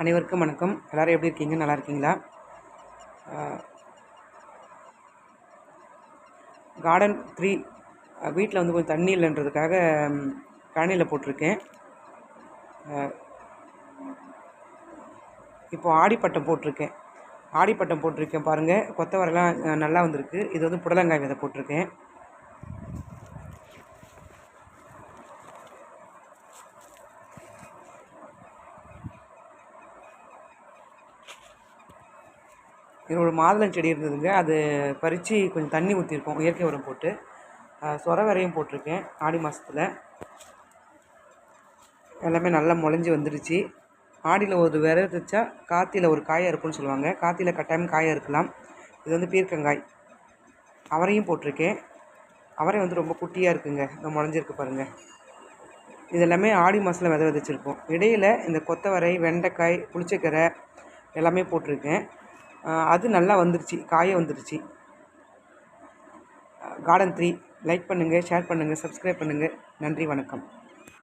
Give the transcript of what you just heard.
அனைவருக்கும் வணக்கம். எல்லோரும் எப்படி இருக்கீங்க? நல்லா இருக்கீங்களா? கார்டன் 3 வீட்டில் வந்து கொஞ்சம் தண்ணி இல்லைன்றதுக்காக கழனியில் போட்டிருக்கேன். இப்போது ஆடிப்பட்டம் போட்டிருக்கேன் பாருங்கள். கொத்தவரெல்லாம் நல்லா வந்திருக்கு. இது வந்து புடலங்காய் விதை போட்டிருக்கேன். என்னோட மாதுளம் செடி இருந்ததுங்க, அது பறித்து கொஞ்சம் தண்ணி ஊற்றிருக்கோம், இயற்கை உரம் போட்டு. சொர வரையும் போட்டிருக்கேன். ஆடி மாதத்தில் எல்லாமே நல்லா முளைஞ்சி வந்துடுச்சு. ஆடியில் ஒரு விதை வச்சா கார்த்தியில் ஒரு காயாக இருக்குன்னு சொல்லுவாங்க. கார்த்தியில் கட்டாயம் காயாக இருக்கலாம். இது வந்து பீர்க்கங்காய். அவரையும் போட்டிருக்கேன். அவரை வந்து ரொம்ப குட்டியாக இருக்குங்க, இந்த முளைஞ்சிருக்கு பாருங்கள். இது எல்லாமே ஆடி மாதத்தில் விதை விதைச்சிருக்கோம். இடையில் இந்த கொத்தவரை, வெண்டைக்காய், புளிச்சக்கரை எல்லாமே போட்டிருக்கேன். அது நல்லா வந்துருச்சு, காய வந்துருச்சு. கார்டன் 3 லைக் பண்ணுங்கள், ஷேர் பண்ணுங்கள், சப்ஸ்கிரைப் பண்ணுங்கள். நன்றி, வணக்கம்.